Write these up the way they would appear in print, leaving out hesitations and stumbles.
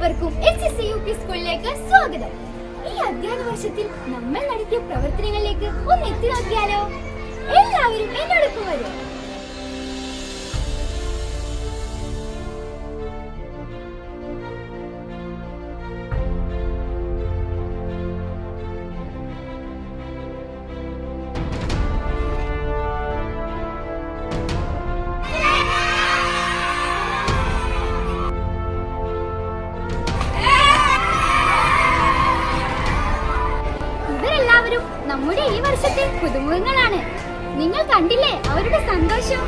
എല്ലാവർക്കും HSCUP സ്കൂളിലേക്ക് സ്വാഗതം. ഈ അധ്യയന വർഷത്തിൽ നമ്മൾ നടത്തിയ പ്രവർത്തനങ്ങളിലേക്ക് ഒന്ന് എത്തി നോക്കിയാലോ? എല്ലാവരും എന്നോടൊപ്പം വരൂ. നമ്മുടെ ഈ വർഷത്തെ പുതുമുഖങ്ങളാണ്. നിങ്ങൾ കണ്ടില്ലേ അവരുടെ സന്തോഷം?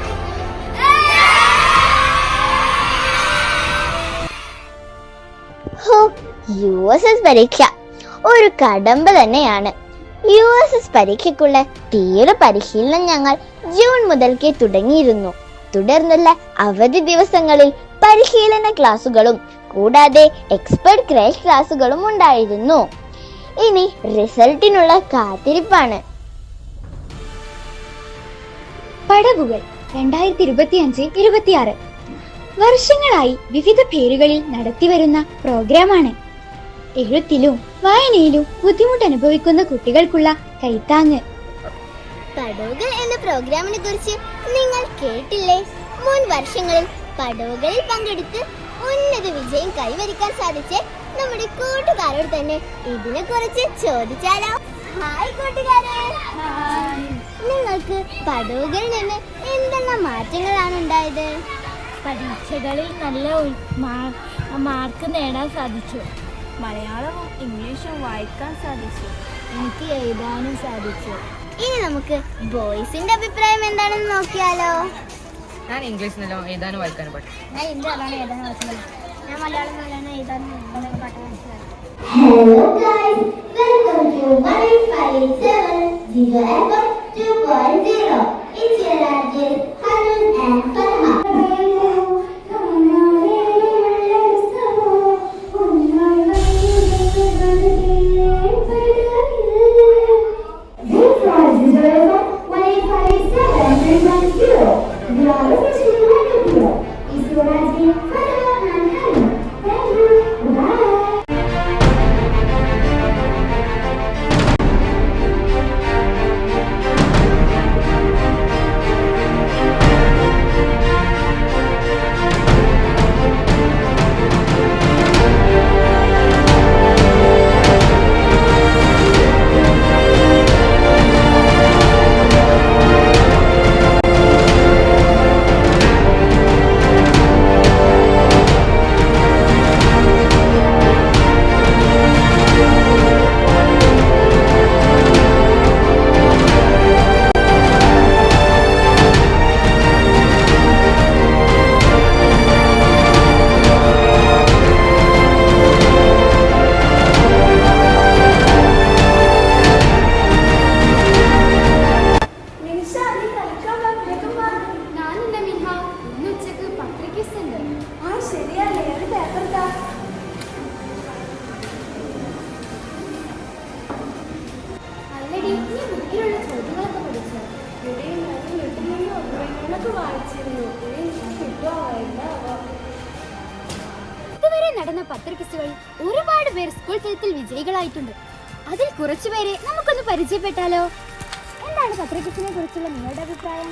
USS പരീക്ഷ ഒരു കടമ്പ തന്നെയാണ്. USS പരീക്ഷയ്ക്കുള്ള തീവ്ര പരിശീലനം ഞങ്ങൾ ജൂൺ മുതൽക്കേ തുടങ്ങിയിരുന്നു. തുടർന്നുള്ള അവധി ദിവസങ്ങളിൽ പരിശീലന ക്ലാസുകളും കൂടാതെ എക്സ്പെർട്ട് ക്രാഷ് ക്ലാസുകളും ഉണ്ടായിരുന്നു. ഇനി റിസൾട്ടിനുള്ള കാത്തിരിപ്പാണ്. പടവുകൾ 2025-26 വർഷങ്ങളായി വിവിധ പേരുകളിൽ നടത്തിവരുന്ന പ്രോഗ്രാമാണ്. എഴുത്തിലും വായനയിലും ബുദ്ധിമുട്ട് അനുഭവിക്കുന്ന കുട്ടികൾക്കുള്ള കൈത്താങ്ങ്. പടവുകൾ എന്ന പ്രോഗ്രാമിനെ കുറിച്ച് നിങ്ങൾ കേട്ടില്ലേ? മുൻ വർഷങ്ങളിൽ പടവുകളിൽ പങ്കെടുത്ത് ഉന്നത വിജയം കൈവരിക്കാൻ സാധിച്ച നമ്മുടെ കൂട്ടുകാരോട് തന്നെ ഇതിനെ കുറിച്ച് ചോദിച്ചാലോ? ഹായ് കൂട്ടുകാരെ, നിങ്ങൾക്ക് പടവുകളിൽ നിന്ന് എന്തെല്ലാം മാറ്റങ്ങളാണ് ഉണ്ടായത്? പരീക്ഷകളിൽ നല്ല മാർക്ക് നേടാൻ സാധിച്ചു. മലയാളവും ഇംഗ്ലീഷും വായിക്കാൻ സാധിച്ചു. എനിക്ക് എഴുതാനും സാധിച്ചു. ഇനി നമുക്ക് ബോയ്സിന്റെ അഭിപ്രായം എന്താണെന്ന് നോക്കിയാലോ? ഞാൻ ഇംഗ്ലീഷ് നല്ല എഴുതാനും വായിക്കാനും പഠിച്ചു. ഞാൻ ഹിന്ദി നല്ലോണം എഴുതാനും വായിച്ചു. ഞാൻ മലയാളം നല്ലോണം എഴുതാനും പാട്ട് മനസ്സിലാക്കി. Hello guys, welcome to 157 FM 2.0. It's your RJ Harun and Farha. ഇതുവരെ നടന്ന പത്രക്വിസുകളിൽ ഒരുപാട് പേർ സ്കൂൾ തലത്തിൽ വിജയികളായിട്ടുണ്ട്. അതിൽ കുറച്ചുപേരെ നമുക്കൊന്ന് പരിചയപ്പെട്ടാലോ? എന്താണ് പത്രക്വിസിനെ കുറിച്ചുള്ള നിങ്ങളുടെ അഭിപ്രായം?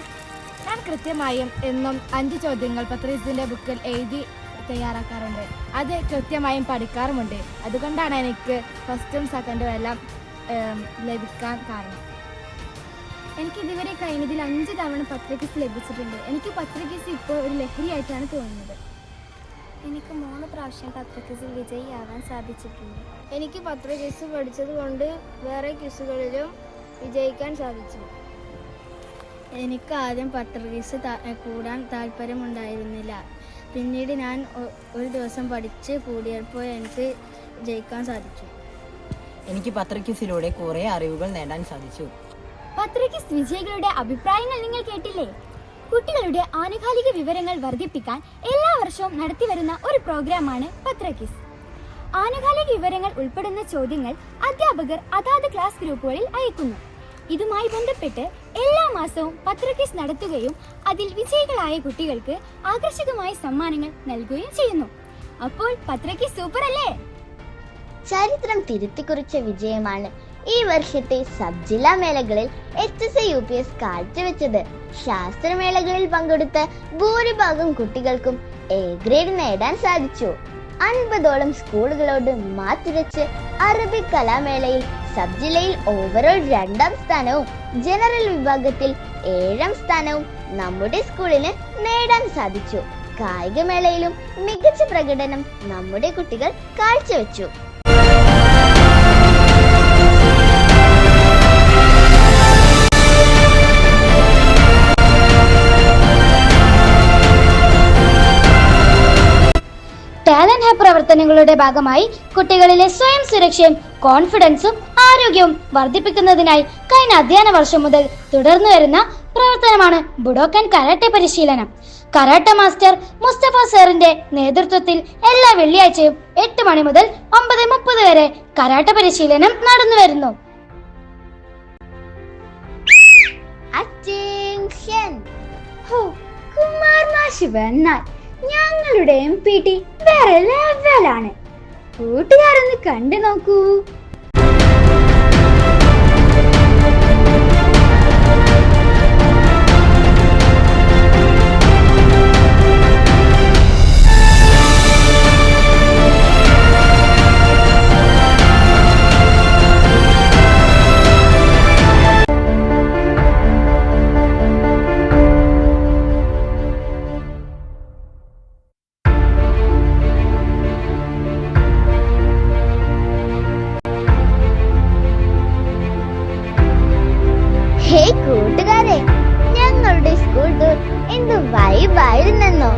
ഞാൻ കൃത്യമായും എന്നും 5 ചോദ്യങ്ങൾ പത്രക്വിസിന്റെ ബുക്കിൽ എഴുതി തയ്യാറാക്കാറുണ്ട്. അത് കൃത്യമായും പഠിക്കാറുമുണ്ട്. അതുകൊണ്ടാണ് എനിക്ക് ഫസ്റ്റും സെക്കൻഡും എല്ലാം ലഭിക്കാൻ കാരണം. എനിക്ക് ഇതുവരെ കഴിഞ്ഞതിൽ 5 തവണ പത്രക്വിസ് ലഭിച്ചിട്ടുണ്ട്. എനിക്ക് പത്രക്വിസ് ഇപ്പോൾ ഒരു ലഹരിയായിട്ടാണ് തോന്നുന്നത്. എനിക്ക് 3 പ്രാവശ്യം പത്രക്വിസിൽ വിജയിയാവാൻ സാധിച്ചിട്ടുണ്ട്. എനിക്ക് പത്രക്വിസ് പഠിച്ചത് കൊണ്ട് വേറെ ക്വിസുകളിലും വിജയിക്കാൻ സാധിച്ചു. എനിക്ക് ആദ്യം പത്രക്വിസ് കൂടാൻ താല്പര്യമുണ്ടായിരുന്നില്ല. പിന്നീട് ഞാൻ ഒരു ദിവസം പഠിച്ച് കൂടിയപ്പോൾ എനിക്ക് ജയിക്കാൻ സാധിച്ചു. എനിക്ക് പത്രക്വിസിലൂടെ കുറേ അറിവുകൾ നേടാൻ സാധിച്ചു. പത്രക്വിസ് വിജയികളുടെ അഭിപ്രായങ്ങൾ നിങ്ങൾ കേട്ടില്ലേ? കുട്ടികളുടെ ആനുകാലിക വിവരങ്ങൾ വർദ്ധിപ്പിക്കാൻ എല്ലാ വർഷവും നടത്തിവരുന്ന ഒരു പ്രോഗ്രാമാണ് പത്രക്വിസ്. ആനുകാലിക വിവരങ്ങൾ ഉൾപ്പെടുന്ന ചോദ്യങ്ങൾ അധ്യാപകർ അതാത് ക്ലാസ് ഗ്രൂപ്പുകളിൽ അയക്കുന്നു. ഇതുമായി ബന്ധപ്പെട്ട് എല്ലാ മാസവും പത്രക്വിസ് നടത്തുകയും അതിൽ വിജയികളായ കുട്ടികൾക്ക് ആകർഷകമായ സമ്മാനങ്ങൾ നൽകുകയും ചെയ്യുന്നു. അപ്പോൾ പത്രയ്ക്ക് സൂപ്പർ അല്ലേ? ചരിത്രം തിരുത്തിക്കുറിച്ച വിജയമാണ് ഈ വർഷത്തെ സബ് ജില്ലാ മേളകളിൽ HSA UPS കാഴ്ചവെച്ചത്. ശാസ്ത്രമേളകളിൽ പങ്കെടുത്ത ഭൂരിഭാഗം കുട്ടികൾക്കും A ഗ്രേഡ് നേടാൻ സാധിച്ചു. 50ഓളം സ്കൂളുകളോട് മാറ്റുരച്ച് അറബിക് കലാമേളയിൽ സബ് ജില്ലയിൽ ഓവറോൾ 2ാം സ്ഥാനവും ജനറൽ വിഭാഗത്തിൽ 7ാം സ്ഥാനവും നമ്മുടെ സ്കൂളിന് നേടാൻ സാധിച്ചു. കായികമേളയിലും മികച്ച പ്രകടനം നമ്മുടെ കുട്ടികൾ കാഴ്ചവെച്ചു. ടാലന്റ് ഹബ് പ്രവർത്തനങ്ങളുടെ ഭാഗമായി കുട്ടികളിലെ സ്വയം സുരക്ഷയും കോൺഫിഡൻസും ആരോഗ്യവും വർദ്ധിപ്പിക്കുന്നതിനായി കഴിഞ്ഞ അധ്യയന വർഷം മുതൽ തുടർന്നു വരുന്ന പ്രവർത്തനമാണ് ബുഡോക്കൻ കരാട്ടെ പരിശീലനം. കരാട്ട മാസ്റ്റർ മുസ്തഫ സാറിന്റെ നേതൃത്വത്തിൽ എല്ലാ വെള്ളിയാഴ്ചയും 8 മണി മുതൽ 9:30 വരെ കരാട്ട പരിശീലനം നടന്നു വരുന്നു. കുമാർ മാഷ് വന്നാൽ ഞങ്ങളുടെ MPT വേറെ ലെവലാണ്. കൂട്ടുകാരൊന്ന് കണ്ടു നോക്കൂ. കൂട്ടുകാരെ, ഞങ്ങളുടെ സ്കൂൾ ടൂർ എന്ത് വൈബായിരുന്നെന്നോ.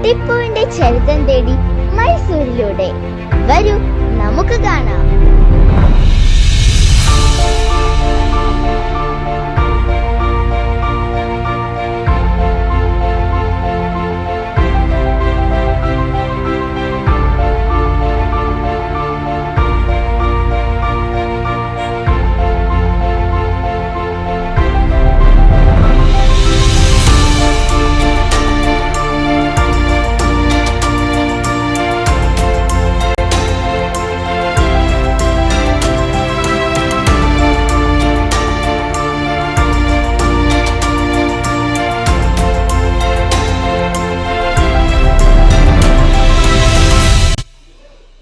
ടിപ്പുവിന്റെ ചരിത്രം തേടി മൈസൂരിലൂടെ വരൂ, നമുക്ക് കാണാം.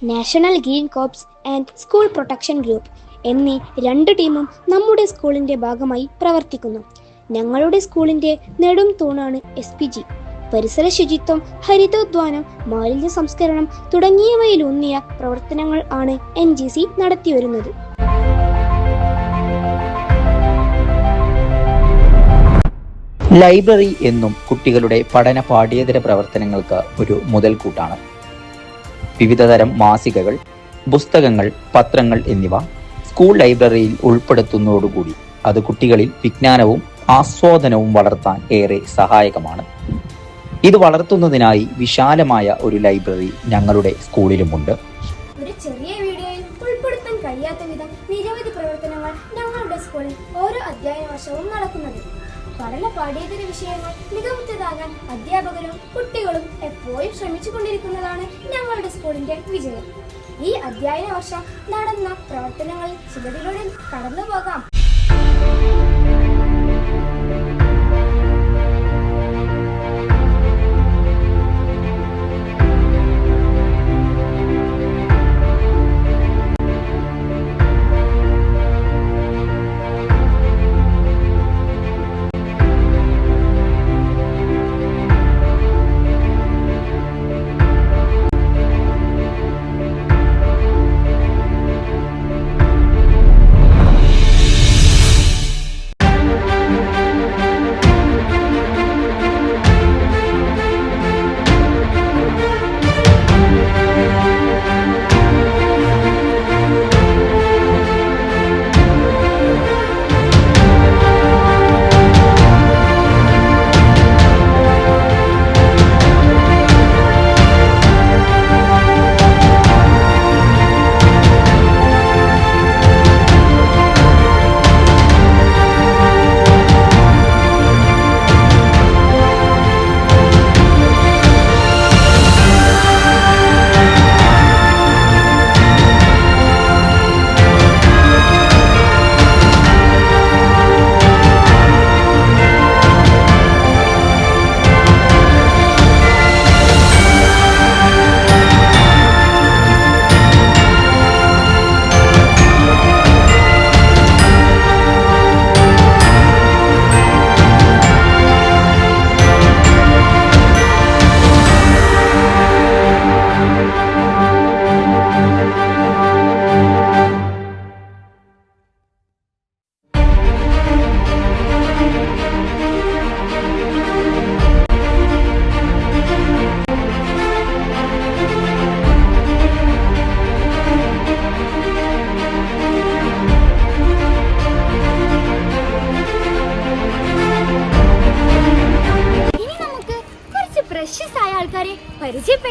National green corps and school protection group എന്നീ 2 ടീമും നമ്മുടെ സ്കൂളിന്റെ ഭാഗമായി പ്രവർത്തിക്കുന്നു. ഞങ്ങളുടെ സ്കൂളിന്റെ നെടും തൂണാണ് SPG. പരിസര ശുചിത്വം, ഹരിതോദ്യാനം, മാലിന്യ സംസ്കരണം തുടങ്ങിയവയിലൂന്നിയ പ്രവർത്തനങ്ങൾ ആണ് NGC നടത്തിവരുന്നത്. ലൈബ്രറി എന്നും കുട്ടികളുടെ പഠന പാഠ്യേതര പ്രവർത്തനങ്ങൾക്ക് ഒരു മുതൽക്കൂട്ടാണ്. വിവിധതരം മാസികകൾ, പുസ്തകങ്ങൾ, പത്രങ്ങൾ എന്നിവ സ്കൂൾ ലൈബ്രറിയിൽ ഉൾപ്പെടുത്തുന്നതോടുകൂടി അത് കുട്ടികളിൽ വിജ്ഞാനവും ആസ്വാദനവും വളർത്താൻ ഏറെ സഹായകമാണ്. ഇത് വളർത്തുന്നതിനായി വിശാലമായ ഒരു ലൈബ്രറി ഞങ്ങളുടെ സ്കൂളിലുമുണ്ട്. ഒരു ചെറിയ വീഡിയോയിൽ ഉൾപ്പെടുത്താൻ കഴിയാത്ത വിധം നിരവധി പ്രവർത്തനങ്ങൾ ഞങ്ങളുടെ സ്കൂളിൽ ഓരോ അധ്യയന വർഷവും നടക്കുന്നത്. പഠന പാഠ്യേതര വിഷയങ്ങൾ മികവുറ്റതാകാൻ അധ്യാപകരും കുട്ടികളും എപ്പോഴും ശ്രമിച്ചുകൊണ്ടിരിക്കുന്നതാണ് ഞങ്ങളുടെ സ്കൂളിന്റെ വിജയം. ഈ അധ്യയന വർഷം നടന്ന പ്രവർത്തനങ്ങളിൽ ചിലതിലൂടെ കടന്നു പോകാം.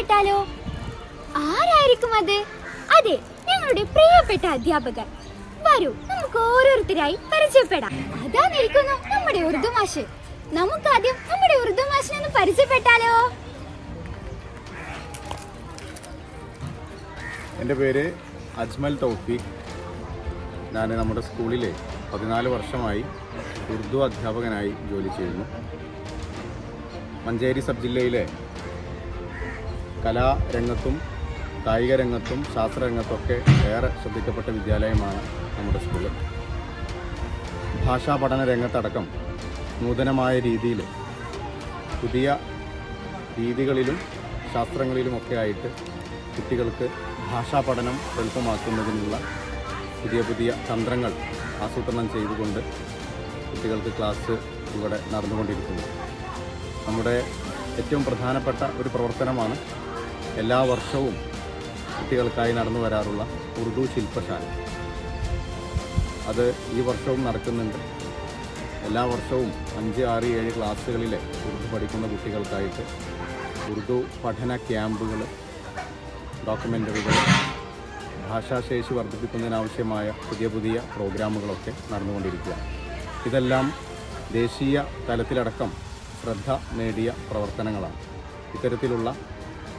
പരിചയപ്പെട്ടാലോ? ആരായിരിക്കും അത്? അതെ, ഞങ്ങളുടെ പ്രിയപ്പെട്ട അധ്യാപകർ. വരൂ, നമുക്ക് ഓരോരുത്തരായി പരിചയപ്പെടാം. അതാന്നിരിക്കുന്നു നമ്മുടെ ഉറുദു മാഷ്. നമുക്കാദ്യം നമ്മുടെ ഉറുദു മാഷിനൊന്ന് പരിചയപ്പെട്ടാലോ? എൻ്റെ പേര് അജ്മൽ തൗഫീഖ്. ഞാൻ നമ്മുടെ സ്കൂളിലെ 14 വർഷമായി ഉറുദു അധ്യാപകനായി ജോലി ചെയ്യുന്നു. മഞ്ചേരി സബ് ജില്ലയിലെ കലാരംഗത്തും കായിക രംഗത്തും ശാസ്ത്രരംഗത്തൊക്കെ ഏറെ ശ്രദ്ധിക്കപ്പെട്ട വിദ്യാലയമാണ് നമ്മുടെ സ്കൂള്. ഭാഷാ പഠന രംഗത്തടക്കം നൂതനമായ രീതിയിൽ പുതിയ രീതികളിലും ശാസ്ത്രങ്ങളിലുമൊക്കെ ആയിട്ട് കുട്ടികൾക്ക് ഭാഷാ പഠനം എളുപ്പമാക്കുന്നതിനുള്ള പുതിയ പുതിയ തന്ത്രങ്ങൾ ആസൂത്രണം ചെയ്തുകൊണ്ട് കുട്ടികൾക്ക് ക്ലാസ് ഇവിടെ നടന്നുകൊണ്ടിരിക്കുന്നു. നമ്മുടെ ഏറ്റവും പ്രധാനപ്പെട്ട ഒരു പ്രവർത്തനമാണ് എല്ലാ വർഷവും കുട്ടികൾക്കായി നടന്നു വരാറുള്ള ഉറുദു ശില്പശാല. അത് ഈ വർഷവും നടക്കുന്നുണ്ട്. എല്ലാ വർഷവും 5, 6, 7 ക്ലാസ്സുകളിലെ ഉറുദു പഠിക്കുന്ന കുട്ടികൾക്കായിട്ട് ഉറുദു പഠന ക്യാമ്പുകൾ, ഡോക്യുമെൻ്ററികൾ, ഭാഷാശേഷി വർദ്ധിപ്പിക്കുന്നതിനാവശ്യമായ പുതിയ പുതിയ പ്രോഗ്രാമുകളൊക്കെ നടന്നുകൊണ്ടിരിക്കുക. ഇതെല്ലാം ദേശീയ തലത്തിലടക്കം ശ്രദ്ധ നേടിയ പ്രവർത്തനങ്ങളാണ്. ഇത്തരത്തിലുള്ള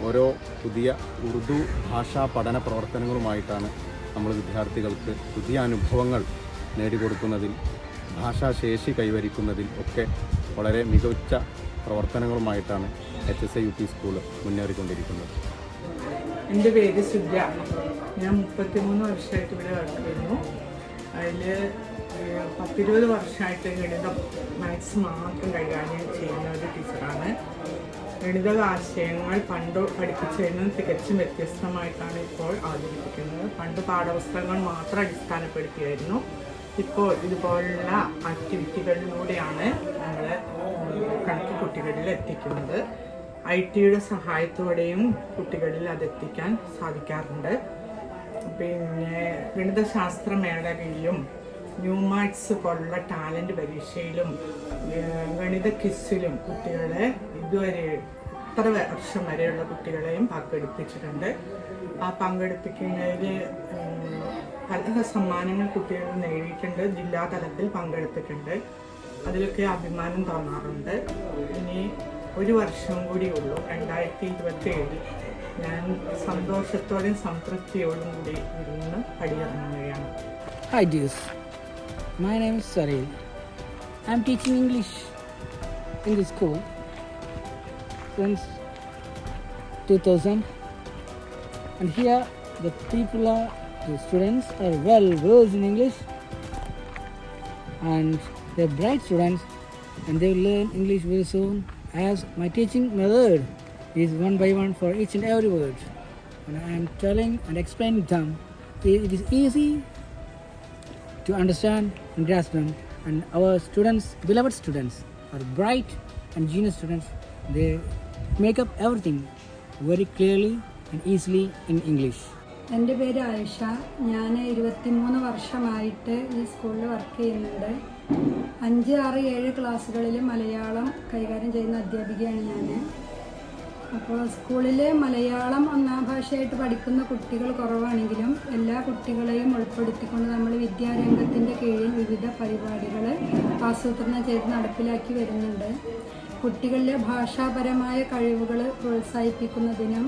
ഓരോ പുതിയ ഉറുദു ഭാഷാ പഠന പ്രവർത്തനങ്ങളുമായിട്ടാണ് നമ്മൾ വിദ്യാർത്ഥികൾക്ക് പുതിയ അനുഭവങ്ങൾ നേടിക്കൊടുക്കുന്നതിൽ, ഭാഷാശേഷി കൈവരിക്കുന്നതിൽ ഒക്കെ വളരെ മികച്ച പ്രവർത്തനങ്ങളുമായിട്ടാണ് HSIUP സ്കൂൾ മുന്നേറിക്കൊണ്ടിരിക്കുന്നത്. എൻ്റെ പേര് സുജ. ഞാൻ 33 വർഷമായിട്ട് ഇവിടെ വർക്ക് ചെയ്യുന്നു. അതിൽ 10-20 വർഷമായിട്ട് ഗണിതം, മാത്സ് മാത്രം കൈകാര്യം ചെയ്യുന്ന ഒരു ടീച്ചറാണ്. ഗണിത ആശയങ്ങൾ പണ്ട് പഠിപ്പിച്ചതിൽ തികച്ചും വ്യത്യസ്തമായിട്ടാണ് ഇപ്പോൾ അവതരിപ്പിക്കുന്നത്. പണ്ട് പാഠപുസ്തകങ്ങൾ മാത്രം അടിസ്ഥാനപ്പെടുത്തിയായിരുന്നു. ഇപ്പോൾ ഇതുപോലുള്ള ആക്ടിവിറ്റികളിലൂടെയാണ് നമ്മൾ കണക്ക് കുട്ടികളിൽ എത്തിക്കുന്നത്. IT-യുടെ സഹായത്തോടെയും കുട്ടികളിൽ അതെത്തിക്കാൻ സാധിക്കാറുണ്ട്. പിന്നെ ഗണിതശാസ്ത്ര മേളകളിലും ന്യൂമാറ്റ്സ് പോലുള്ള ടാലൻറ്റ് പരീക്ഷയിലും ഗണിത ക്വിസിലും കുട്ടികളെ ഇതുവരെ എത്ര വർഷം വരെയുള്ള കുട്ടികളെയും പങ്കെടുപ്പിച്ചിട്ടുണ്ട്. ആ പങ്കെടുപ്പിക്കുന്നതിൽ പല സമ്മാനങ്ങൾ കുട്ടികൾ നേടിയിട്ടുണ്ട്. ജില്ലാതലത്തിൽ പങ്കെടുത്തിട്ടുണ്ട്. അതിലൊക്കെ അഭിമാനം തോന്നാറുണ്ട്. ഇനി ഒരു വർഷം കൂടിയുള്ളൂ, 2027. ഞാൻ സന്തോഷത്തോടെയും സംതൃപ്തിയോടും കൂടി ഇരുന്ന് പടിയിറങ്ങുകയാണ്. Hi dears, my name is Saril. I am teaching English in the school since 2000, and here the students are well versed in English, and they're bright students, and they will learn English very soon, as my teaching method is one by one for each and every word, and I am telling and explaining them. It is easy to understand and grasp them, and our students, beloved students, are bright and genius students. They make up everything very clearly and easily in English. എൻ്റെ പേര് ആയിഷ. ഞാൻ 23 വർഷമായിട്ട് ഈ സ്കൂളിൽ work ചെയ്യുന്നുണ്ട്. 5, 6, 7 ക്ലാസ്സുകളിൽ മലയാളം കൈകാര്യം ചെയ്യുന്ന അധ്യാപികയാണ് ഞാൻ. അപ്പോൾ സ്കൂളിൽ മലയാളം ഒന്നാം ഭാഷയായിട്ട് പഠിക്കുന്ന കുട്ടികൾ കുറവാണെങ്കിലും എല്ലാ കുട്ടികളെയും ഉൾപ്പെടുത്തിക്കൊണ്ട് നമ്മൾ വിദ്യാരംഗത്തിൻ്റെ കീഴിൽ വിവിധ പരിപാടികൾ ആസൂത്രണം ചെയ്ത് നടപ്പിലാക്കി വരുന്നുണ്ട്. കുട്ടികളിലെ ഭാഷാപരമായ കഴിവുകൾ പ്രോത്സാഹിപ്പിക്കുന്നതിനും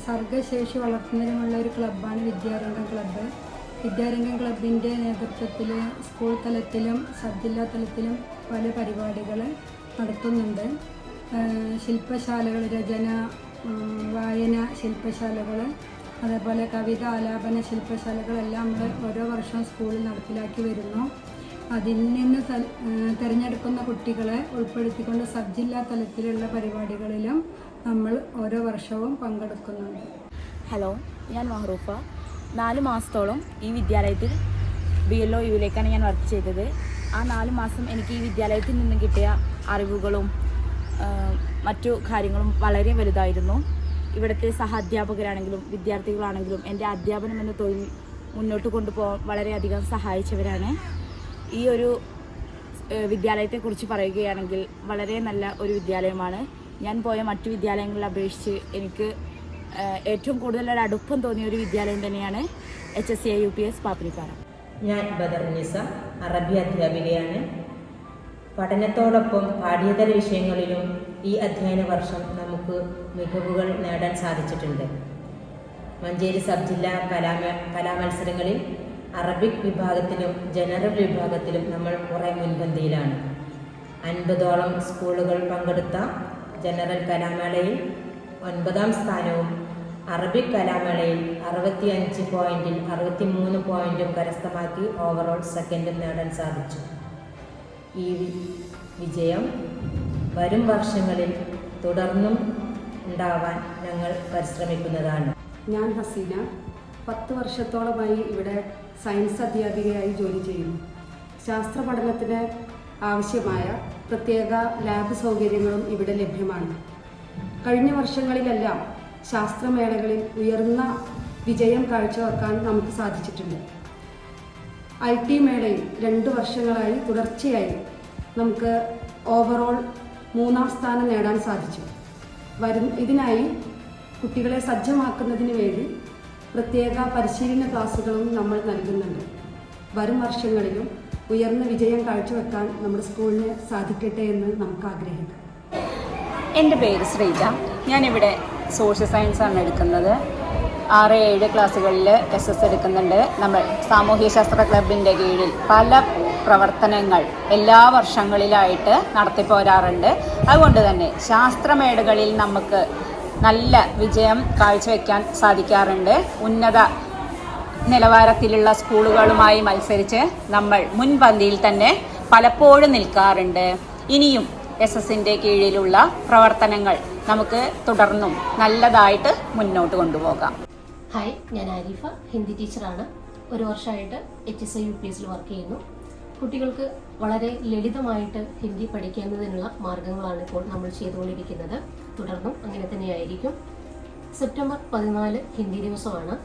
സർഗശേഷി വളർത്തുന്നതിനുമുള്ള ഒരു ക്ലബ്ബാണ് വിദ്യാരംഗം ക്ലബ്ബ്. വിദ്യാരംഗം ക്ലബിൻ്റെ നേതൃത്വത്തിൽ സ്കൂൾ തലത്തിലും സബ് ജില്ലാ തലത്തിലും പല പരിപാടികൾ നടത്തുന്നുണ്ട്. ശില്പശാലകൾ, രചന, വായന ശില്പശാലകൾ, അതേപോലെ കവിത ആലാപന ശില്പശാലകളെല്ലാം നമ്മൾ ഓരോ വർഷവും സ്കൂളിൽ നടപ്പിലാക്കി വരുന്നു. അതിൽ നിന്ന് തിരഞ്ഞെടുക്കുന്ന കുട്ടികളെ ഉൾപ്പെടുത്തിക്കൊണ്ട് സബ് ജില്ലാ തലത്തിലുള്ള പരിപാടികളിലും നമ്മൾ ഓരോ വർഷവും പങ്കെടുക്കുന്നുണ്ട്. ഹലോ, ഞാൻ മഹ്റൂഫ. 4 മാസത്തോളം ഈ വിദ്യാലയത്തിൽ BLO യുവിലേക്കാണ് ഞാൻ വർക്ക് ചെയ്തത്. ആ 4 മാസം എനിക്ക് ഈ വിദ്യാലയത്തിൽ നിന്നും കിട്ടിയ അറിവുകളും മറ്റു കാര്യങ്ങളും വളരെ വലുതായിരുന്നു. ഇവിടുത്തെ സഹാധ്യാപകരാണെങ്കിലും വിദ്യാർത്ഥികളാണെങ്കിലും എൻ്റെ അധ്യാപനം എന്ന തൊഴിൽ മുന്നോട്ട് കൊണ്ടുപോകാൻ വളരെയധികം സഹായിച്ചവരാണ്. ഈ ഒരു വിദ്യാലയത്തെക്കുറിച്ച് പറയുകയാണെങ്കിൽ വളരെ നല്ല ഒരു വിദ്യാലയമാണ്. ഞാൻ പോയ മറ്റു വിദ്യാലയങ്ങളെ അപേക്ഷിച്ച് എനിക്ക് ഏറ്റവും കൂടുതൽ ഒരു അടുപ്പം തോന്നിയ ഒരു വിദ്യാലയം തന്നെയാണ് HSCI UPS പാപ്പിനിപ്പാറ. ഞാൻ ബദർനിസ, അറബി അധ്യാപികയാണ്. പഠനത്തോടൊപ്പം പാഠ്യേതര വിഷയങ്ങളിലും ഈ അധ്യയന വർഷം നമുക്ക് മികവുകൾ നേടാൻ സാധിച്ചിട്ടുണ്ട്. മഞ്ചേരി സബ് ജില്ലാ കലാമത്സരങ്ങളിൽ അറബിക് വിഭാഗത്തിലും ജനറൽ വിഭാഗത്തിലും നമ്മൾ കുറേ മുൻപന്തിയിലാണ്. 50ഓളം സ്കൂളുകൾ പങ്കെടുത്ത ജനറൽ കലാമേളയിൽ 9ാം സ്ഥാനവും അറബിക് കലാമേളയിൽ 65 പോയിന്റിൽ 63 പോയിന്റും കരസ്ഥമാക്കി ഓവറോൾ സെക്കൻഡും നേടാൻ സാധിച്ചു. ഈ വിജയം വരും വർഷങ്ങളിൽ തുടർന്നും ഉണ്ടാവാൻ ഞങ്ങൾ പരിശ്രമിക്കുന്നതാണ്. ഞാൻ ഹസീന, 10 വർഷത്തോളമായി ഇവിടെ സയൻസ് അധ്യാപികയായി ജോലി ചെയ്യുന്നു. ശാസ്ത്ര പഠനത്തിന് ആവശ്യമായ പ്രത്യേക ലാബ് സൗകര്യങ്ങളും ഇവിടെ ലഭ്യമാണ്. കഴിഞ്ഞ വർഷങ്ങളിലെല്ലാം ശാസ്ത്രമേളകളിൽ ഉയർന്ന വിജയം കാഴ്ചവെക്കാൻ നമുക്ക് സാധിച്ചിട്ടുണ്ട്. IT മേളയിൽ 2 വർഷങ്ങളായി തുടർച്ചയായി നമുക്ക് ഓവറോൾ 3ാം സ്ഥാനം നേടാൻ സാധിച്ചു. ഇതിനായി കുട്ടികളെ സജ്ജമാക്കുന്നതിന് വേണ്ടി പ്രത്യേക പരിശീലന ക്ലാസുകളും നമ്മൾ നൽകുന്നുണ്ട്. വരും വർഷങ്ങളിലും ഉയർന്ന വിജയം കാഴ്ചവെക്കാൻ നമ്മുടെ സ്കൂളിന് സാധിക്കട്ടെ എന്ന് നമുക്ക് ആഗ്രഹിക്കാം. എൻ്റെ പേര് ശ്രീജ. ഞാനിവിടെ സോഷ്യൽ സയൻസാണ് എടുക്കുന്നത്. 6-7 ക്ലാസ്സുകളിൽ SS എടുക്കുന്നുണ്ട്. നമ്മൾ സാമൂഹ്യശാസ്ത്ര ക്ലബിൻ്റെ കീഴിൽ പല പ്രവർത്തനങ്ങൾ എല്ലാ വർഷങ്ങളിലായിട്ട് നടത്തിപ്പോരാറുണ്ട്. അതുകൊണ്ട് തന്നെ ശാസ്ത്രമേളകളിൽ നമുക്ക് നല്ല വിജയം കാഴ്ചവെക്കാൻ സാധിക്കാറുണ്ട്. ഉന്നത നിലവാരത്തിലുള്ള സ്കൂളുകളുമായി മത്സരിച്ച് നമ്മൾ മുൻപന്തിയിൽ തന്നെ പലപ്പോഴും നിൽക്കാറുണ്ട്. ഇനിയും SS-ൻ്റെ കീഴിലുള്ള പ്രവർത്തനങ്ങൾ നമുക്ക് തുടർന്നും നല്ലതായിട്ട് മുന്നോട്ട് കൊണ്ടുപോകാം. ഹായ്, ഞാൻ ആരിഫ, ഹിന്ദി ടീച്ചറാണ്. 1 വർഷമായിട്ട് HSI UPSൽ വർക്ക് ചെയ്യുന്നു. കുട്ടികൾക്ക് വളരെ ലളിതമായിട്ട് ഹിന്ദി പഠിക്കുന്നതിനുള്ള മാർഗങ്ങളാണ് ഇപ്പോൾ നമ്മൾ ചെയ്തുകൊണ്ടിരിക്കുന്നത്. തുടർന്നും അങ്ങനെ തന്നെയായിരിക്കും. സെപ്റ്റംബർ 14 ഹിന്ദി ദിവസമാണ്.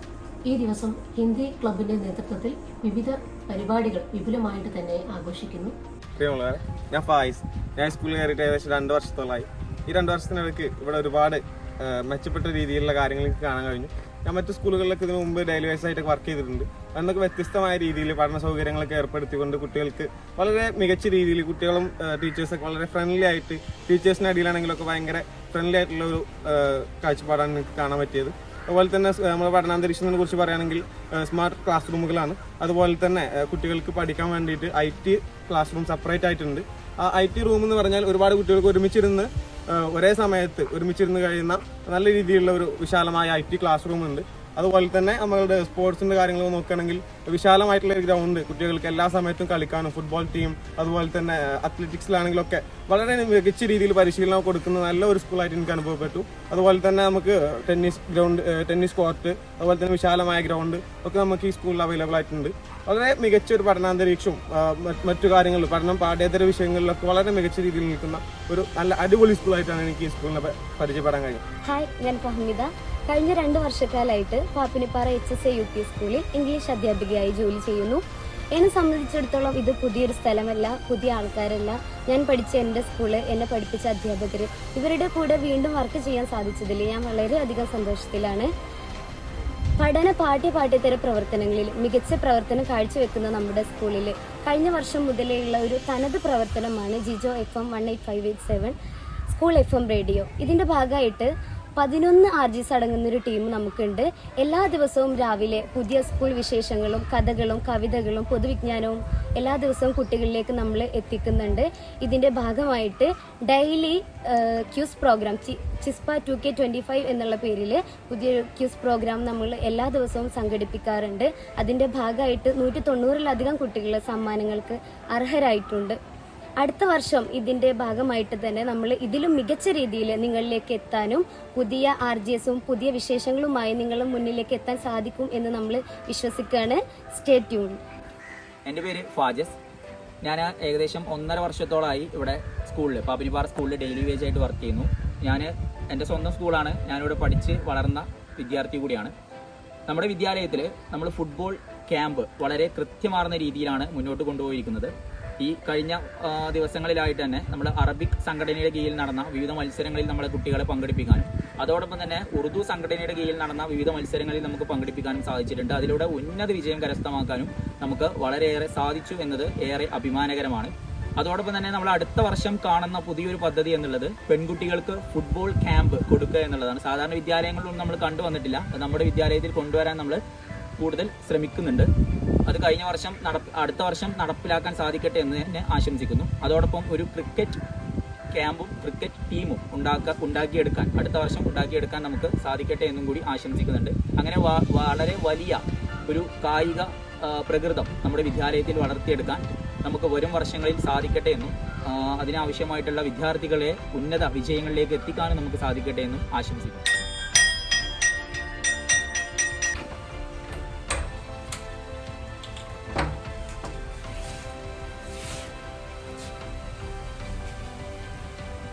ഈ ദിവസം ഹിന്ദി ക്ലബിൻ്റെ നേതൃത്വത്തിൽ വിവിധ പരിപാടികൾ വിപുലമായിട്ട് തന്നെ ആഘോഷിക്കുന്നു. ഞാൻ ഫായിസ്. ഞാൻ സ്കൂളിൽ കയറിയിട്ട് ഏകദേശം 2 വർഷത്തോളമായി. ഈ 2 വർഷത്തിനിടയ്ക്ക് ഇവിടെ ഒരുപാട് മെച്ചപ്പെട്ട രീതിയിലുള്ള കാര്യങ്ങൾ എനിക്ക് കാണാൻ കഴിഞ്ഞു. ഞാൻ മറ്റു സ്കൂളുകളിലൊക്കെ ഇതിനു മുമ്പ് ഡെയിലി വൈസ് ആയിട്ട് വർക്ക് ചെയ്തിട്ടുണ്ട്. അന്നൊക്കെ വ്യത്യസ്തമായ രീതിയിൽ പഠന സൗകര്യങ്ങളൊക്കെ ഏർപ്പെടുത്തിക്കൊണ്ട് കുട്ടികൾക്ക് വളരെ മികച്ച രീതിയിൽ കുട്ടികളും ടീച്ചേഴ്സൊക്കെ വളരെ ഫ്രണ്ട്ലി ആയിട്ട്, ടീച്ചേഴ്സിൻ്റെ അടിയിലാണെങ്കിലൊക്കെ ഭയങ്കര ഫ്രണ്ട്ലി ആയിട്ടുള്ള ഒരു കാഴ്ചപ്പാടാണ് എനിക്ക് കാണാൻ പറ്റിയത്. അതുപോലെ തന്നെ നമ്മുടെ പഠനാന്തരീക്ഷത്തിനെ കുറിച്ച് പറയുകയാണെങ്കിൽ സ്മാർട്ട് ക്ലാസ് റൂമുകളാണ്. അതുപോലെ തന്നെ കുട്ടികൾക്ക് പഠിക്കാൻ വേണ്ടിയിട്ട് IT ക്ലാസ് റൂം സെപ്പറേറ്റ് ആയിട്ടുണ്ട്. ആ IT റൂം എന്ന് പറഞ്ഞാൽ ഒരുപാട് കുട്ടികൾക്ക് ഒരുമിച്ചിരുന്ന് ഒരേ സമയത്ത് ഒരുമിച്ചിരുന്ന് കഴിയുന്ന നല്ല രീതിയിലുള്ള ഒരു വിശാലമായ IT ക്ലാസ് റൂം ഉണ്ട്. അതുപോലെ തന്നെ നമ്മളുടെ സ്പോർട്സിൻ്റെ കാര്യങ്ങൾ നോക്കുകയാണെങ്കിൽ വിശാലമായിട്ടുള്ള ഒരു ഗ്രൗണ്ട്, കുട്ടികൾക്ക് എല്ലാ സമയത്തും കളിക്കാനും ഫുട്ബോൾ ടീം അതുപോലെ തന്നെ അത്ലറ്റിക്സിലാണെങ്കിലൊക്കെ വളരെ മികച്ച രീതിയിൽ പരിശീലനം കൊടുക്കുന്ന നല്ല ഒരു സ്കൂളായിട്ട് എനിക്ക് അനുഭവപ്പെട്ടു. അതുപോലെ തന്നെ നമുക്ക് ടെന്നീസ് കോർട്ട്, അതുപോലെ തന്നെ വിശാലമായ ഗ്രൗണ്ട് ഒക്കെ നമുക്ക് ഈ സ്കൂളിൽ അവൈലബിൾ ആയിട്ടുണ്ട്. വളരെ മികച്ച ഒരു പഠനാന്തരീക്ഷവും മറ്റു കാര്യങ്ങളിൽ പഠനം പാഠ്യേതര വിഷയങ്ങളിലൊക്കെ വളരെ മികച്ച രീതിയിൽ നിൽക്കുന്ന ഒരു നല്ല അടിപൊളി സ്കൂളായിട്ടാണ് എനിക്ക് ഈ സ്കൂളിനെ പരിചയപ്പെടാൻ കഴിയും. ഹായ്, ഞാൻ ഫഹ്മിദ. കഴിഞ്ഞ 2 വർഷക്കാലമായിട്ട് പാപ്പിനിപ്പാറ HSI UPS സ്കൂളിൽ ഇംഗ്ലീഷ് അധ്യാപികയായി ജോലി ചെയ്യുന്നു. എന്നെ സംബന്ധിച്ചിടത്തോളം ഇത് പുതിയൊരു സ്ഥലമല്ല, പുതിയ ആൾക്കാരല്ല. ഞാൻ പഠിച്ച എൻ്റെ സ്കൂള്, എന്നെ പഠിപ്പിച്ച അധ്യാപകർ, ഇവരുടെ കൂടെ വീണ്ടും വർക്ക് ചെയ്യാൻ സാധിച്ചതിൽ ഞാൻ വളരെയധികം സന്തോഷത്തിലാണ്. പാഠ്യേതര പ്രവർത്തനങ്ങളിൽ മികച്ച പ്രവർത്തനം കാഴ്ചവെക്കുന്ന നമ്മുടെ സ്കൂളിൽ കഴിഞ്ഞ വർഷം മുതലേയുള്ള ഒരു തനത് പ്രവർത്തനമാണ് Jijo FM 18587 school FM radio. ഇതിൻ്റെ ഭാഗമായിട്ട് 11 RGs അടങ്ങുന്നൊരു ടീം നമുക്കുണ്ട്. എല്ലാ ദിവസവും രാവിലെ പുതിയ സ്കൂൾ വിശേഷങ്ങളും കഥകളും കവിതകളും പൊതുവിജ്ഞാനവും എല്ലാ ദിവസവും കുട്ടികളിലേക്ക് നമ്മൾ എത്തിക്കുന്നുണ്ട്. ഇതിൻ്റെ ഭാഗമായിട്ട് ഡെയിലി ക്യൂസ് പ്രോഗ്രാം ചിസ്പ 2K25 എന്നുള്ള പേരിൽ പുതിയൊരു ക്യൂസ് പ്രോഗ്രാം നമ്മൾ എല്ലാ ദിവസവും സംഘടിപ്പിക്കാറുണ്ട്. അതിൻ്റെ ഭാഗമായിട്ട് 190-ലധികം കുട്ടികൾ സമ്മാനങ്ങൾക്ക് അർഹരായിട്ടുണ്ട്. അടുത്ത വർഷം ഇതിൻ്റെ ഭാഗമായിട്ട് തന്നെ നമ്മൾ ഇതിലും മികച്ച രീതിയിൽ നിങ്ങളിലേക്ക് എത്താനും പുതിയ RGSും പുതിയ വിശേഷങ്ങളുമായി നിങ്ങളുടെ മുന്നിലേക്ക് എത്താൻ സാധിക്കും എന്ന് നമ്മൾ വിശ്വസിക്കുകയാണ്. Stay tune. എൻ്റെ പേര് ഫാജസ്. ഞാൻ ഏകദേശം 1.5 വർഷത്തോളമായി ഇവിടെ സ്കൂളിൽ പാപ്പിനിപ്പാറ സ്കൂളിൽ ഡെയിലി വേജ് ആയിട്ട് വർക്ക് ചെയ്യുന്നു. എൻ്റെ സ്വന്തം സ്കൂളാണ്. ഞാനിവിടെ പഠിച്ച് വളർന്ന വിദ്യാർത്ഥി കൂടിയാണ്. നമ്മുടെ വിദ്യാലയത്തിൽ നമ്മൾ ഫുട്ബോൾ ക്യാമ്പ് വളരെ കൃത്യമാർന്ന രീതിയിലാണ് മുന്നോട്ട് കൊണ്ടുപോയിരിക്കുന്നത്. ഈ കഴിഞ്ഞ ദിവസങ്ങളിലായിട്ട് തന്നെ നമ്മൾ അറബിക് സംഘടനയുടെ കീഴിൽ നടന്ന വിവിധ മത്സരങ്ങളിൽ നമ്മളെ കുട്ടികളെ പങ്കെടുപ്പിക്കാനും അതോടൊപ്പം തന്നെ ഉറുദു സംഘടനയുടെ കീഴിൽ നടന്ന വിവിധ മത്സരങ്ങളിൽ നമുക്ക് പങ്കെടുപ്പിക്കാനും സാധിച്ചിട്ടുണ്ട്. അതിലൂടെ ഉന്നത വിജയം കരസ്ഥമാക്കാനും നമുക്ക് വളരെയേറെ സാധിച്ചു എന്നത് ഏറെ അഭിമാനകരമാണ്. അതോടൊപ്പം തന്നെ നമ്മൾ അടുത്ത വർഷം കാണുന്ന പുതിയൊരു പദ്ധതി എന്നുള്ളത് പെൺകുട്ടികൾക്ക് ഫുട്ബോൾ ക്യാമ്പ് കൊടുക്കുക എന്നുള്ളതാണ്. സാധാരണ വിദ്യാലയങ്ങളിലൊന്നും നമ്മൾ കണ്ടുവന്നിട്ടില്ല. അത് നമ്മുടെ വിദ്യാലയത്തിൽ കൊണ്ടുവരാൻ നമ്മൾ കൂടുതൽ ശ്രമിക്കുന്നുണ്ട്. അത് അടുത്ത വർഷം നടപ്പിലാക്കാൻ സാധിക്കട്ടെ എന്ന് തന്നെ ആശംസിക്കുന്നു. അതോടൊപ്പം ഒരു ക്രിക്കറ്റ് ക്യാമ്പും ക്രിക്കറ്റ് ടീമും ഉണ്ടാക്കിയെടുക്കാൻ അടുത്ത വർഷം ഉണ്ടാക്കിയെടുക്കാൻ നമുക്ക് സാധിക്കട്ടെ എന്നും കൂടി ആശംസിക്കുന്നുണ്ട്. അങ്ങനെ വളരെ വലിയ ഒരു കായിക പ്രകൃതം നമ്മുടെ വിദ്യാലയത്തിൽ വളർത്തിയെടുക്കാൻ നമുക്ക് വരും വർഷങ്ങളിൽ സാധിക്കട്ടെ എന്നും അതിനാവശ്യമായിട്ടുള്ള വിദ്യാർത്ഥികളെ ഉന്നത വിജയങ്ങളിലേക്ക് എത്തിക്കാനും നമുക്ക് സാധിക്കട്ടെ എന്നും ആശംസിക്കുന്നു.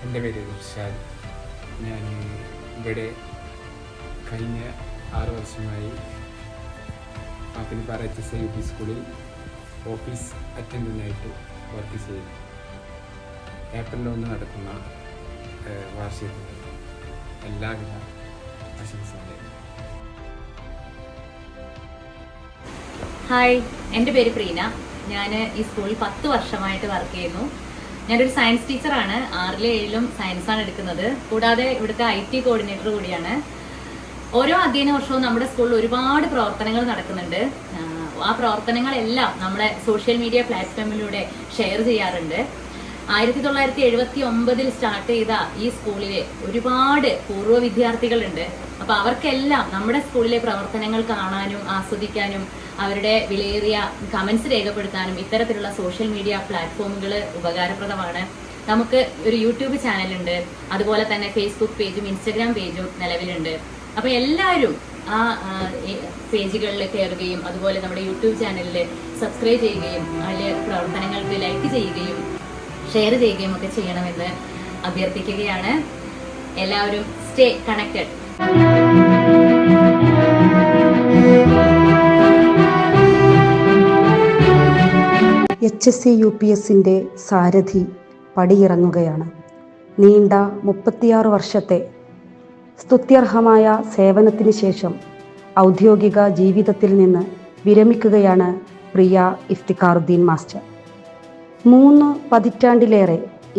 എൻ്റെ പേര് ഇർഷാദ്. ഞാൻ ഇവിടെ കഴിഞ്ഞ 6 വർഷമായി പാപ്പിനിപ്പാറ HSAUP സ്കൂളിൽ ഓഫീസ് അറ്റൻഡൻ്റായിട്ട് വർക്ക് ചെയ്യും. ഏപ്രിൽ 1 നടക്കുന്ന വാർഷികത്തിൽ എല്ലാവിധ ആശംസകളും. ഹായ്, എൻ്റെ പേര് പ്രീന. ഞാൻ ഈ സ്കൂളിൽ 10 വർഷമായിട്ട് വർക്ക് ചെയ്യുന്നു. ഞാനൊരു സയൻസ് ടീച്ചറാണ്. 6ലും 7ലും സയൻസാണ് എടുക്കുന്നത്. കൂടാതെ ഇവിടുത്തെ IT കോർഡിനേറ്റർ കൂടിയാണ്. ഓരോ അധ്യയന വർഷവും നമ്മുടെ സ്കൂളിൽ ഒരുപാട് പ്രവർത്തനങ്ങൾ നടക്കുന്നുണ്ട്. ആ പ്രവർത്തനങ്ങളെല്ലാം നമ്മുടെ സോഷ്യൽ മീഡിയ പ്ലാറ്റ്ഫോമിലൂടെ ഷെയർ ചെയ്യാറുണ്ട്. 1979 സ്റ്റാർട്ട് ചെയ്ത ഈ സ്കൂളിൽ ഒരുപാട് പൂർവ്വ വിദ്യാർത്ഥികളുണ്ട്. അപ്പോൾ അവർക്കെല്ലാം നമ്മുടെ സ്കൂളിലെ പ്രവർത്തനങ്ങൾ കാണാനും ആസ്വദിക്കാനും അവരുടെ വിലയേറിയ കമന്റ്സ് രേഖപ്പെടുത്താനും ഇത്തരത്തിലുള്ള സോഷ്യൽ മീഡിയ പ്ലാറ്റ്ഫോമുകൾ ഉപകാരപ്രദമാണ്. നമുക്ക് ഒരു യൂട്യൂബ് ചാനലുണ്ട്, അതുപോലെ തന്നെ ഫേസ്ബുക്ക് പേജും ഇൻസ്റ്റഗ്രാം പേജും നിലവിലുണ്ട്. അപ്പോൾ എല്ലാവരും ആ പേജുകളിൽ കയറുകയും അതുപോലെ നമ്മുടെ യൂട്യൂബ് ചാനലിൽ സബ്സ്ക്രൈബ് ചെയ്യുകയും അതിലെ പ്രവർത്തനങ്ങൾക്ക് ലൈക്ക് ചെയ്യുകയും ഷെയർ ചെയ്യുകയും ഒക്കെ ചെയ്യണമെന്ന് അഭ്യർത്ഥിക്കുകയാണ്. എല്ലാവരും സ്റ്റേ കണക്റ്റഡ്. HSAUPSന്റെ സാരഥി പടിയിറങ്ങുകയാണ്. നീണ്ട 36 വർഷത്തെ സ്തുത്യർഹമായ സേവനത്തിന് ശേഷം ഔദ്യോഗിക ജീവിതത്തിൽ നിന്ന് വിരമിക്കുകയാണ് പ്രിയ ഇഫ്തിഖാറുദ്ദീൻ മാസ്റ്റർ. 3 പതിറ്റാണ്ടിലേറെ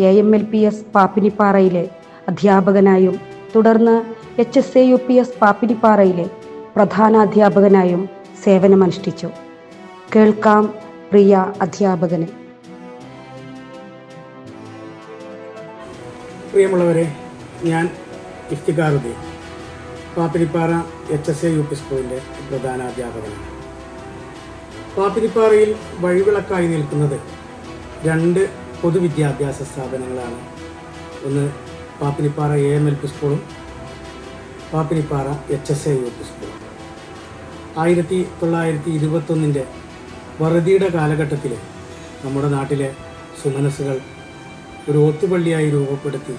AMLPS പാപ്പിനിപ്പാറയിലെ അധ്യാപകനായും തുടർന്ന് HSAUPS പാപ്പിനിപ്പാറയിലെ പ്രധാനാധ്യാപകനായും സേവനമനുഷ്ഠിച്ചു. കേൾക്കാം പ്രിയ അധ്യാപകന്. പ്രിയമുള്ളവരെ, ഞാൻ ഇഫ്തിഖാറുദ്ദീൻ പാപ്പിനിപ്പാറ HSAUP സ്കൂളിൻ്റെ പ്രധാനാധ്യാപകനാണ്. പാപ്പിനിപ്പാറയിൽ വഴിവിളക്കായി നിൽക്കുന്നത് 2 പൊതുവിദ്യാഭ്യാസ സ്ഥാപനങ്ങളാണ്. ഒന്ന് പാപ്പിനിപ്പാറ AMLP സ്കൂളും പാപ്പിനിപ്പാറ HSAUP സ്കൂളും. 1921 വറുതിയുടെ കാലഘട്ടത്തിൽ നമ്മുടെ നാട്ടിലെ സുമനസ്സുകൾ ഒരു ഒത്തുപള്ളിയായി രൂപപ്പെടുത്തി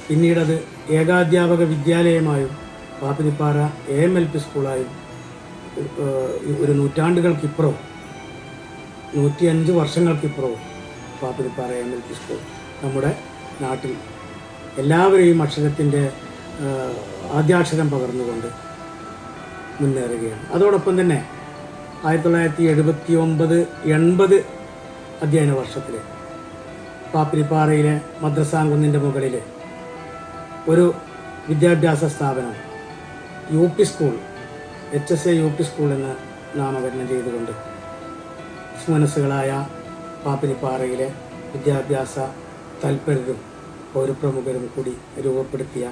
പിന്നീടത് ഏകാധ്യാപക വിദ്യാലയമായും പാപ്പിനിപ്പാറ AMLP സ്കൂളായും ഒരു നൂറ്റാണ്ടുകൾക്കിപ്പുറവും 105 വർഷങ്ങൾക്കിപ്പുറവും പാപ്പിനിപ്പാറ AMLP സ്കൂൾ നമ്മുടെ നാട്ടിൽ എല്ലാവരെയും അക്ഷരത്തിൻ്റെ ആദ്യാക്ഷരം പകർന്നുകൊണ്ട് മുന്നേറുകയാണ്. അതോടൊപ്പം തന്നെ 1979-80 അധ്യയന വർഷത്തിൽ പാപ്പിനിപ്പാറയിലെ മദ്രസാംകുന്നിൻ്റെ മുകളിൽ ഒരു വിദ്യാഭ്യാസ സ്ഥാപനം UP സ്കൂൾ HSAUP സ്കൂൾ എന്ന് നാമകരണം ചെയ്തുകൊണ്ട് സുമനസ്സുകളായ പാപ്പിനിപ്പാറയിലെ വിദ്യാഭ്യാസ തൽപരരും പൗരപ്രമുഖരും കൂടി രൂപപ്പെടുത്തിയ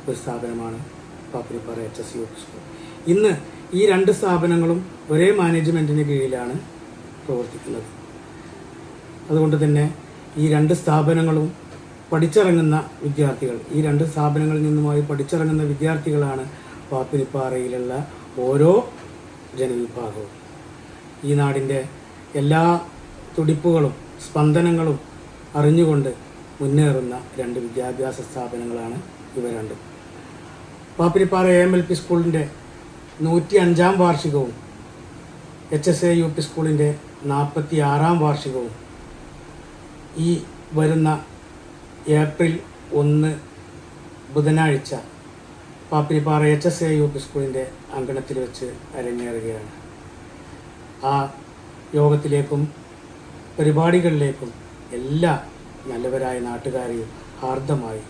ഒരു സ്ഥാപനമാണ് പാപ്പിനിപ്പാറ HSAUP സ്കൂൾ. ഇന്ന് ഈ 2 സ്ഥാപനങ്ങളും ഒരേ മാനേജ്മെൻറ്റിന് കീഴിലാണ് പ്രവർത്തിക്കുന്നത്. അതുകൊണ്ട് തന്നെ ഈ 2 സ്ഥാപനങ്ങളും പഠിച്ചിറങ്ങുന്ന വിദ്യാർത്ഥികൾ, ഈ 2 സ്ഥാപനങ്ങളിൽ നിന്നുമായി പഠിച്ചിറങ്ങുന്ന വിദ്യാർത്ഥികളാണ് പാപ്പിനിപ്പാറയിലുള്ള ഓരോ ജനവിഭാഗവും. ഈ നാടിൻ്റെ എല്ലാ തുടിപ്പുകളും സ്പന്ദനങ്ങളും അറിഞ്ഞുകൊണ്ട് മുന്നേറുന്ന 2 വിദ്യാഭ്യാസ സ്ഥാപനങ്ങളാണ് ഇവ രണ്ടും. പാപ്പിനിപ്പാറ AMLP സ്കൂളിൻ്റെ 105-ാം വാർഷികവും HSAUP സ്കൂളിൻ്റെ 46-ാം വാർഷികവും ഈ വരുന്ന ഏപ്രിൽ 1 ബുധനാഴ്ച പാപ്പിനിപ്പാറ HSA UP സ്കൂളിൻ്റെ അങ്കണത്തിൽ വെച്ച് അരങ്ങേറുകയാണ്. ആ യോഗത്തിലേക്കും പരിപാടികളിലേക്കും എല്ലാ നല്ലവരായ നാട്ടുകാരെയും ഹാർദമായി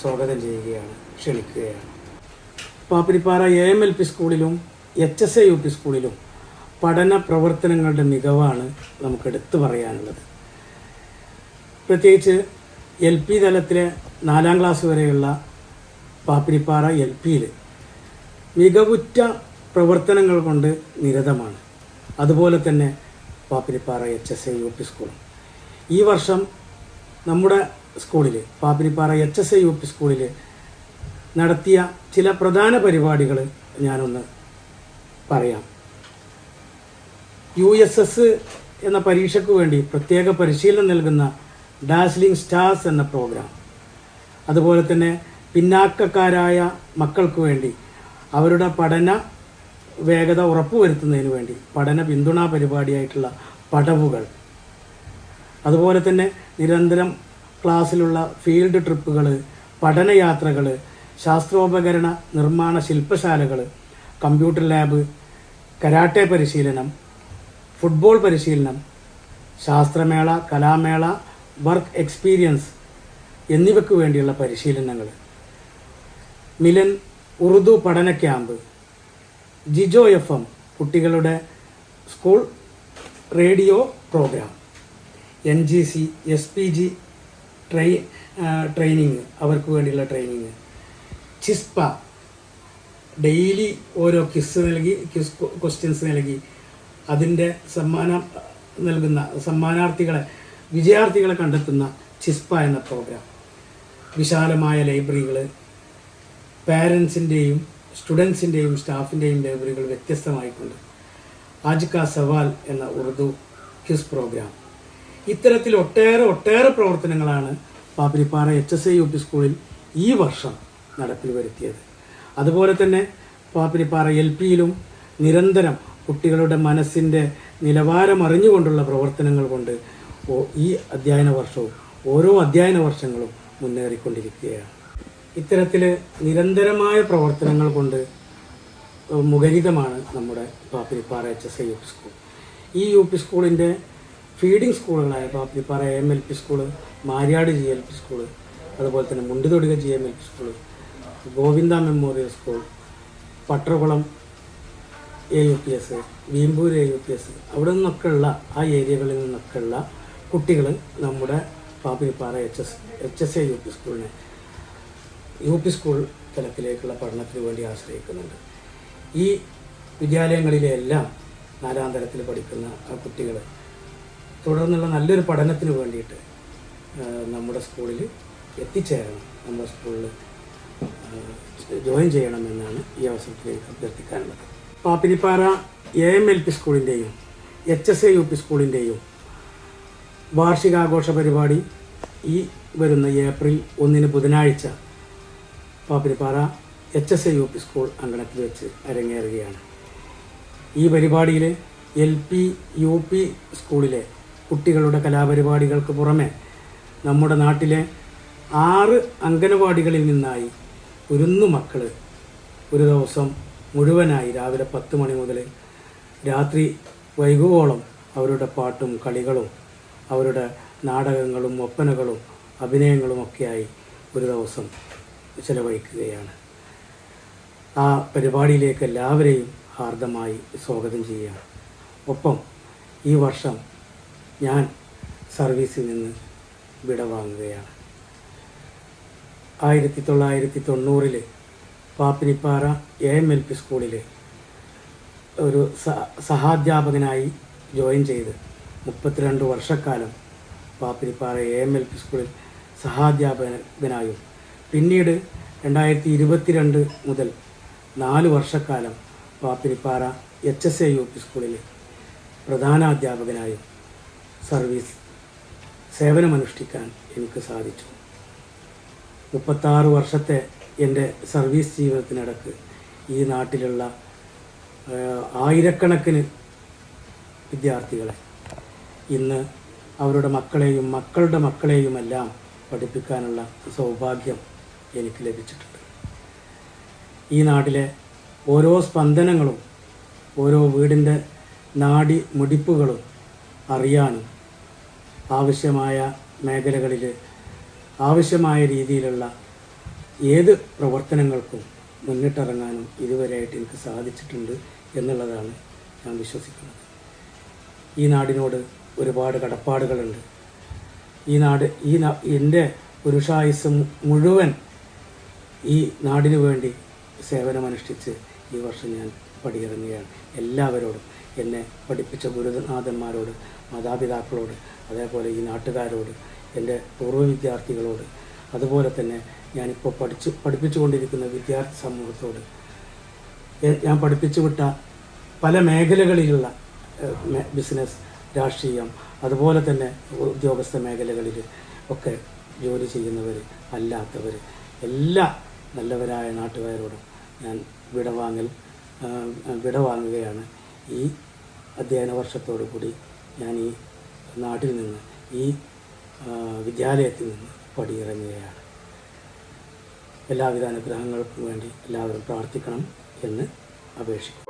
സ്വാഗതം ചെയ്യുകയാണ്, ക്ഷണിക്കുകയാണ്. പാപ്പിനിപ്പാറ AMLP സ്കൂളിലും HSA UP സ്കൂളിലും പഠന പ്രവർത്തനങ്ങളുടെ മികവാണ് നമുക്ക് എടുത്തു പറയാനുള്ളത്. പ്രത്യേകിച്ച് LP തലത്തിലെ 4ാം ക്ലാസ് വരെയുള്ള പാപ്പിനിപ്പാറ LPയിൽ മികവുറ്റ പ്രവർത്തനങ്ങൾ കൊണ്ട് നിരതമാണ്. അതുപോലെ തന്നെ പാപ്പിനിപ്പാറ HSA UP സ്കൂളും. ഈ വർഷം നമ്മുടെ സ്കൂളിൽ പാപ്പിനിപ്പാറ HSA UP സ്കൂളിൽ നടത്തിയ ചില പ്രധാന പരിപാടികൾ ഞാനൊന്ന് പറയാം. USS എന്ന പരീക്ഷയ്ക്ക് വേണ്ടി പ്രത്യേക പരിശീലനം നൽകുന്ന ഡാസ്ലിംഗ് സ്റ്റാർസ് എന്ന പ്രോഗ്രാം, അതുപോലെ തന്നെ പിന്നാക്കക്കാരായ മക്കൾക്ക് വേണ്ടി അവരുടെ പഠന വേഗത ഉറപ്പുവരുത്തുന്നതിന് വേണ്ടി പഠന പിന്തുണാ പരിപാടിയായിട്ടുള്ള പടവുകൾ, അതുപോലെ തന്നെ നിരന്തരം ക്ലാസ്സിലുള്ള ഫീൽഡ് ട്രിപ്പുകൾ, പഠനയാത്രകൾ, ശാസ്ത്രോപകരണ നിർമ്മാണ ശില്പശാലകൾ, കമ്പ്യൂട്ടർ ലാബ്, കരാട്ടെ പരിശീലനം, ഫുട്ബോൾ പരിശീലനം, ശാസ്ത്രമേള, കലാമേള, വർക്ക് എക്സ്പീരിയൻസ് എന്നിവയ്ക്ക് വേണ്ടിയുള്ള പരിശീലനങ്ങൾ, മിലൻ ഉറുദു പഠന ക്യാമ്പ്, ജിജോ FM കുട്ടികളുടെ school radio programme, NGC SPG training, അവർക്ക് വേണ്ടിയുള്ള ട്രെയിനിങ്, ചിസ്പ ഡെയിലി ഓരോ ക്വിസ് ക്വസ്റ്റ്യൻസ് നൽകി അതിൻ്റെ സമ്മാനം നൽകുന്ന വിജയാർത്ഥികളെ കണ്ടെത്തുന്ന ചിസ്പ എന്ന പ്രോഗ്രാം, വിശാലമായ ലൈബ്രറികൾ, പാരൻസിൻ്റെയും സ്റ്റുഡൻസിൻ്റെയും സ്റ്റാഫിൻ്റെയും ലൈബ്രറികൾ വ്യത്യസ്തമായിക്കൊണ്ട് ആജ് കാ സവാൽ എന്ന ഉറുദു ക്വിസ് പ്രോഗ്രാം. ഇത്തരത്തിൽ ഒട്ടേറെ പ്രവർത്തനങ്ങളാണ് പാപ്പിനിപ്പാറ HSA UP സ്കൂളിൽ ഈ വർഷം നടപ്പിൽ വരുത്തിയത്. അതുപോലെ തന്നെ പാപ്പിനിപ്പാറ LPയിലും നിരന്തരം കുട്ടികളുടെ മനസ്സിൻ്റെ നിലവാരം അറിഞ്ഞുകൊണ്ടുള്ള പ്രവർത്തനങ്ങൾ കൊണ്ട് ഈ അധ്യയന വർഷവും ഓരോ അധ്യയന വർഷങ്ങളും മുന്നേറിക്കൊണ്ടിരിക്കുകയാണ്. ഇത്തരത്തിൽ നിരന്തരമായ പ്രവർത്തനങ്ങൾ കൊണ്ട് മുഖരിതമാണ് നമ്മുടെ പാപ്പിനിപ്പാറ HSA UP സ്കൂൾ. ഈ UP സ്കൂളിൻ്റെ ഫീഡിംഗ് സ്കൂളുകളായ Papinippara AMLP school, Maryad GLP school, അതുപോലെ തന്നെ Munduthoduka GMLP school, Govinda memorial school, Pattarkulam AUPS, Veempur AUPS, അവിടെ നിന്നൊക്കെയുള്ള ആ ഏരിയകളിൽ നിന്നൊക്കെയുള്ള കുട്ടികൾ നമ്മുടെ പാപ്പിനിപ്പാറ HSA UP സ്കൂളിനെ UP സ്കൂൾ തലത്തിലേക്കുള്ള പഠനത്തിന് വേണ്ടി ആശ്രയിക്കുന്നുണ്ട്. ഈ വിദ്യാലയങ്ങളിലെല്ലാം 4ാം തരത്തിൽ പഠിക്കുന്ന ആ കുട്ടികൾ തുടർന്നുള്ള നല്ലൊരു പഠനത്തിന് വേണ്ടിയിട്ട് നമ്മുടെ സ്കൂളിൽ എത്തിച്ചേരണം, നമ്മുടെ സ്കൂളിൽ ജോയിൻ ചെയ്യണമെന്നാണ് ഈ അവസരത്തിലേക്ക് അഭ്യർത്ഥിക്കാനുള്ളത്. പാപ്പിനിപ്പാറ AMLP സ്കൂളിൻ്റെയും HSA UP സ്കൂളിൻ്റെയും വാർഷികാഘോഷ പരിപാടി ഈ വരുന്ന ഏപ്രിൽ 1 ബുധനാഴ്ച പാപ്പിനിപ്പാറ HSA UP സ്കൂൾ അങ്കണത്തിൽ വെച്ച് അരങ്ങേറുകയാണ്. ഈ പരിപാടിയിൽ LP UP സ്കൂളിലെ കുട്ടികളുടെ കലാപരിപാടികൾക്ക് പുറമെ നമ്മുടെ നാട്ടിലെ 6 അംഗനവാടികളിൽ നിന്നായി 100 മക്കൾ ഒരു ദിവസം മുഴുവനായി രാവിലെ 10 മണി മുതൽ രാത്രി വൈകുവോളം അവരുടെ പാട്ടും കളികളും അവരുടെ നാടകങ്ങളും ഒപ്പനകളും അഭിനയങ്ങളും ഒക്കെയായി ഒരു ദിവസം ചെലവഴിക്കുകയാണ്. ആ പരിപാടിയിലേക്ക് എല്ലാവരെയും ഹാർദമായി സ്വാഗതം ചെയ്യുകയാണ്. ഒപ്പം ഈ വർഷം ഞാൻ സർവീസിൽ നിന്ന് വിടവാങ്ങുകയാണ്. 1990 പാപ്പിനിപ്പാറ AMLP സ്കൂളിൽ ഒരു സഹാധ്യാപകനായി ജോയിൻ ചെയ്ത് 32 വർഷക്കാലം പാപ്പിനിപ്പാറ AMLP സ്കൂളിൽ സഹാധ്യാപകനായും പിന്നീട് 2022 മുതൽ 4 വർഷക്കാലം പാപ്പിനിപ്പാറ HSA UP സ്കൂളിൽ പ്രധാനാധ്യാപകനായും സർവീസ് സേവനമനുഷ്ഠിക്കാൻ എനിക്ക് സാധിച്ചു. 36 വർഷത്തെ എൻ്റെ സർവീസ് ജീവിതത്തിനിടക്ക് ഈ നാട്ടിലുള്ള ആയിരക്കണക്കിന് വിദ്യാർത്ഥികളെ ഇന്ന് അവരുടെ മക്കളെയും മക്കളുടെ മക്കളെയുമെല്ലാം പഠിപ്പിക്കാനുള്ള സൗഭാഗ്യം എനിക്ക് ലഭിച്ചിട്ടുണ്ട്. ഈ നാട്ടിലെ ഓരോ സ്പന്ദനങ്ങളും ഓരോ വീടിൻ്റെ നാഡി മിടിപ്പുകളും അറിയാനും ആവശ്യമായ മേഖലകളിൽ ആവശ്യമായ രീതിയിലുള്ള ഏത് പ്രവർത്തനങ്ങൾക്കും മുന്നിട്ടിറങ്ങാനും ഇതുവരെയായിട്ട് എനിക്ക് സാധിച്ചിട്ടുണ്ട് എന്നുള്ളതാണ് ഞാൻ വിശ്വസിക്കുന്നത്. ഈ നാടിനോട് ഒരുപാട് കടപ്പാടുകളുണ്ട്. എൻ്റെ പുരുഷായുസ് മുഴുവൻ ഈ നാടിനു വേണ്ടി സേവനമനുഷ്ഠിച്ച് ഈ വർഷം ഞാൻ പടിയിറങ്ങുകയാണ്. എല്ലാവരോടും, എന്നെ പഠിപ്പിച്ച ഗുരുനാഥന്മാരോട്, മാതാപിതാക്കളോട്, അതേപോലെ ഈ നാട്ടുകാരോട്, എൻ്റെ പൂർവ്വ വിദ്യാർത്ഥികളോട്, അതുപോലെ തന്നെ ഞാനിപ്പോൾ പഠിപ്പിച്ചുകൊണ്ടിരിക്കുന്ന വിദ്യാർത്ഥി സമൂഹത്തോട്, ഞാൻ പഠിപ്പിച്ചു വിട്ട പല മേഖലകളിലുള്ള ബിസിനസ്, രാഷ്ട്രീയം, അതുപോലെ തന്നെ ഉദ്യോഗസ്ഥ മേഖലകളിൽ ഒക്കെ ജോലി ചെയ്യുന്നവർ, അല്ലാത്തവർ, എല്ലാ നല്ലവരായ നാട്ടുകാരോടും ഞാൻ വിടവാങ്ങുകയാണ്. ഈ അധ്യയന വർഷത്തോടു കൂടി ഞാൻ ഈ നാട്ടിൽ നിന്ന്, ഈ വിദ്യാലയത്തിൽ നിന്ന് പടിയിറങ്ങുകയാണ്. എല്ലാവിധ അനുഗ്രഹങ്ങൾക്കും വേണ്ടി എല്ലാവരും പ്രാർത്ഥിക്കണം എന്ന് അപേക്ഷിക്കുന്നു.